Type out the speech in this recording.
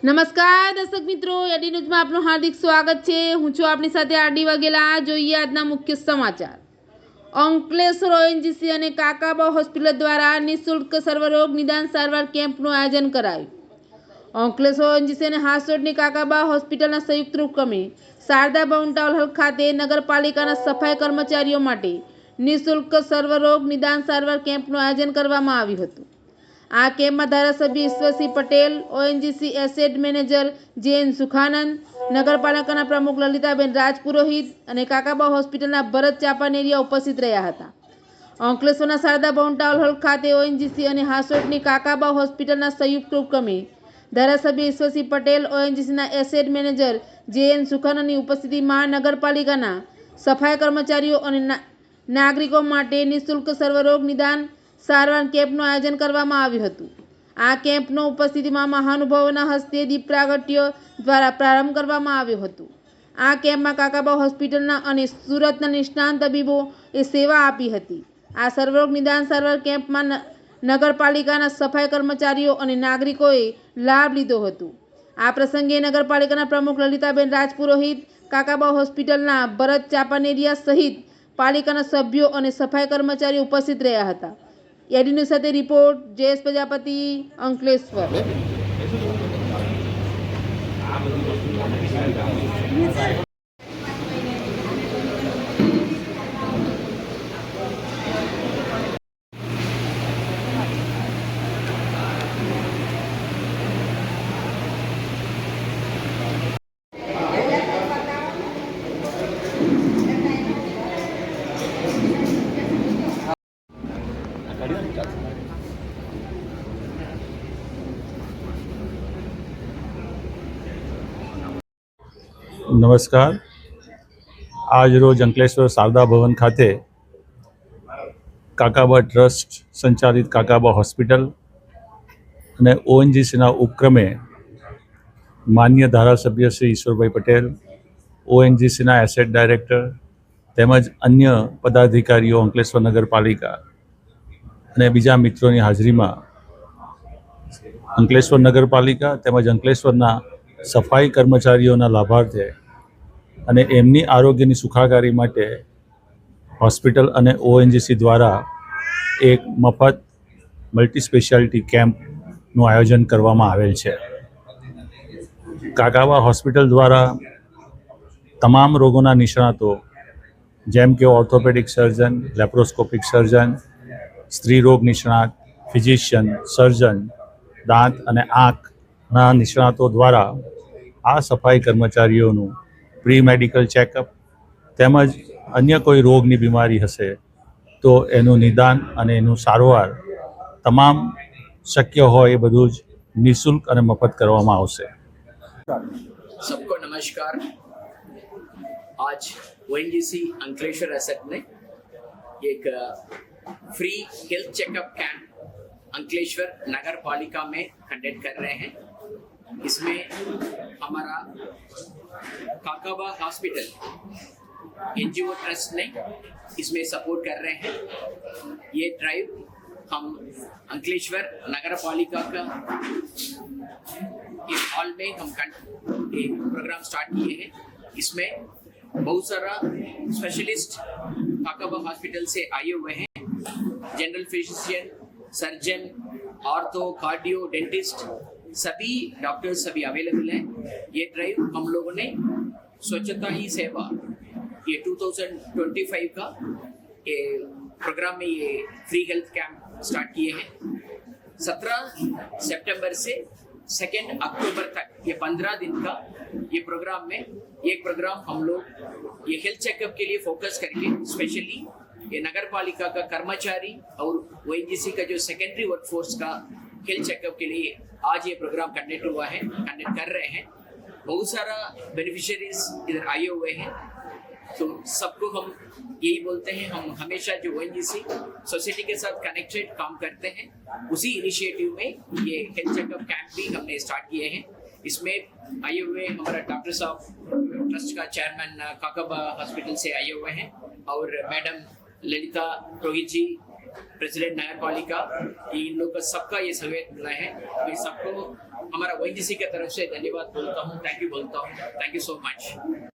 નમસ્કાર દર્શક મિત્રો, એડી ન્યૂઝમાં આપનું હાર્દિક સ્વાગત છે। હું છું આપની સાથે આરડી વાઘેલા। જોઈએ આજના મુખ્ય સમાચાર। અંકલેશ્વર ઓએનજીસી અને કાકાબા હોસ્પિટલ દ્વારા નિઃશુલ્ક સર્વરોગ નિદાન સારવાર કેમ્પનું આયોજન કરાયું। અંકલેશ્વર ઓએનજીસી અને હાસોટની કાકાબા હોસ્પિટલના સંયુક્ત ઉપક્રમે શારદા ભવન ટાઉન હોલ ખાતે નગરપાલિકાના સફાઈ કર્મચારીઓ માટે નિઃશુલ્ક સર્વરોગ નિદાન સારવાર કેમ્પનું આયોજન કરવામાં આવ્યું હતું। આ કેમ્પમાં ધારાસભ્ય Ishwarsinh Patel, ONGC asset manager JN Sukhanand, નગરપાલિકાના પ્રમુખ લલિતાબેન રાજપુરોહિત અને કાકાબા હોસ્પિટલના ભરત ચાપાનેરિયા ઉપસ્થિત રહ્યા હતા। અંકલેશ્વરના શારદા ભવન ટાઉન હોલ ખાતે ઓએનજીસી અને હાસોટની કાકાબા હોસ્પિટલના સંયુક્ત ઉપક્રમે ધારાસભ્ય ઈશ્વરસિંહ પટેલ, ઓએનજીસીના એસેટ મેનેજર જેએન સુખાનંદની ઉપસ્થિતિમાં નગરપાલિકાના સફાઈ કર્મચારીઓ અને નાગરિકો માટે નિઃશુલ્ક સર્વરોગ નિદાન સારવાર કેમ્પનું આયોજન કરવામાં આવ્યું હતું। આ કેમ્પનો ઉપસ્થિતિમાં મહાનુભાવોના હસ્તે દીપ પ્રાગટ્ય દ્વારા પ્રારંભ કરવામાં આવ્યો હતો। આ કેમ્પમાં કાકાબા હોસ્પિટલના અને સુરતના નિષ્ણાંત તબીબો એ સેવા આપી હતી। આ સર્વરોગ નિદાન સારવાર કેમ્પમાં નગરપાલિકાના સફાઈ કર્મચારીઓ અને નાગરિકોએ લાભ લીધો હતો। આ પ્રસંગે નગરપાલિકાના પ્રમુખ લલિતાબેન રાજપુરોહિત, કાકાબા હોસ્પિટલના ભરત ચાપાનેરિયા સહિત પાલિકાના સભ્યો અને સફાઈ કર્મચારીઓ ઉપસ્થિત રહ્યા હતા। એડીન્યૂઝ સાથે રિપોર્ટ જયેશ પ્રજાપતિ, અંકલેશ્વર। નમસ્કાર। આજ રોજ અંકલેશ્વર શારદા ભવન ખાતે કાકાબા ટ્રસ્ટ સંચાલિત કાકાબા હોસ્પિટલ અને ઓએનજીસીના ઉપક્રમે માન્ય ધારાસભ્ય શ્રી ઈશ્વરભાઈ પટેલ, ઓએનજીસીના એસેટ ડાયરેક્ટર તેમજ અન્ય પદાધિકારીઓ અંકલેશ્વર નગરપાલિકા અને બીજા મિત્રોની હાજરીમાં અંકલેશ્વર નગરપાલિકા તેમજ અંકલેશ્વરના સફાઈ કર્મચારીઓના લાભાર્થે અને એમની આરોગ્યની સુખાકારી માટે હોસ્પિટલ અને ઓએનજીસી દ્વારા એક મફત મલ્ટી સ્પેશિયાલિટી કેમ્પનું આયોજન કરવામાં આવેલ છે। કાકાબા હોસ્પિટલ દ્વારા તમામ રોગોના નિષ્ણાતો જેમ કે ઓર્થોપેડિક સર્જન, લેપ્રોસ્કોપિક સર્જન, સ્ત્રી રોગ નિષ્ણાત, ફિઝિશિયન, સર્જન, દાંત અને આંખના નિષ્ણાતો દ્વારા આ સફાઈ કર્મચારીઓનું પ્રી મેડિકલ ચેકઅપ તેમજ અન્ય કોઈ રોગની બીમારી હશે તો એનું નિદાન અને એનું સારવાર તમામ શક્ય હોય એ બધું જ નિઃશુલ્ક અને મફત કરવામાં આવશે। सबको नमस्कार। आज ओएनजीसी अंकलेश्वर एसेट ने एक free health checkup camp Ankleshwar Nagar Palika में कंडक्ट कर रहे हैं। इसमें हमारा काकाबा हॉस्पिटल एनजीओ ट्रस्ट ने इसमें सपोर्ट कर रहे हैं। ये ड्राइव हम अंकलेश्वर नगर पालिका का एक हॉल में हम एक प्रोग्राम स्टार्ट किए हैं। इसमें बहुत सारा स्पेशलिस्ट काकाबा हॉस्पिटल से आए हुए हैं। General physician, surgeon, ortho, cardio, dentist सभी डॉक्टर्स सभी अवेलेबल हैं। ये ड्राइव हम लोगों ने स्वच्छता ही सेवा ये 2025 का ये प्रोग्राम में ये फ्री हेल्थ कैंप स्टार्ट किए हैं। 17 सितंबर से 2 अक्टूबर तक ये 15 दिन का ये प्रोग्राम में एक प्रोग्राम हम लोग ये हेल्थ चेकअप के लिए फोकस करके स्पेशली ये नगर पालिका का कर्मचारी और ओएनजीसी का जो सेकेंडरी वर्कफोर्स का हेल्थ चेकअप के लिए आज ये प्रोग्राम कंडक्ट कर रहे हैं। बहुत सारा बेनिफिशियरीज इधर आए हुए हैं। तो सबको हम यही बोलते हैं, हम हमेशा जो ओएनजीसी सोसाइटी के साथ कनेक्टेड काम करते हैं, उसी इनिशिएटिव में ये हेल्थ चेकअप कैंप भी हमने स्टार्ट किए हैं। इसमें आए हुए हमारा डॉक्टर साहब ट्रस्ट का चेयरमैन काकाबा हॉस्पिटल से आए हुए हैं और मैडम ललिता रोहित जी प्रेसिडेंट नगर पालिका, इन लोग का सबका ये सहयोग मिला है। तो सबको हमारा ONGC की तरफ से धन्यवाद बोलता हूँ, थैंक यू बोलता हूँ, थैंक यू सो मच।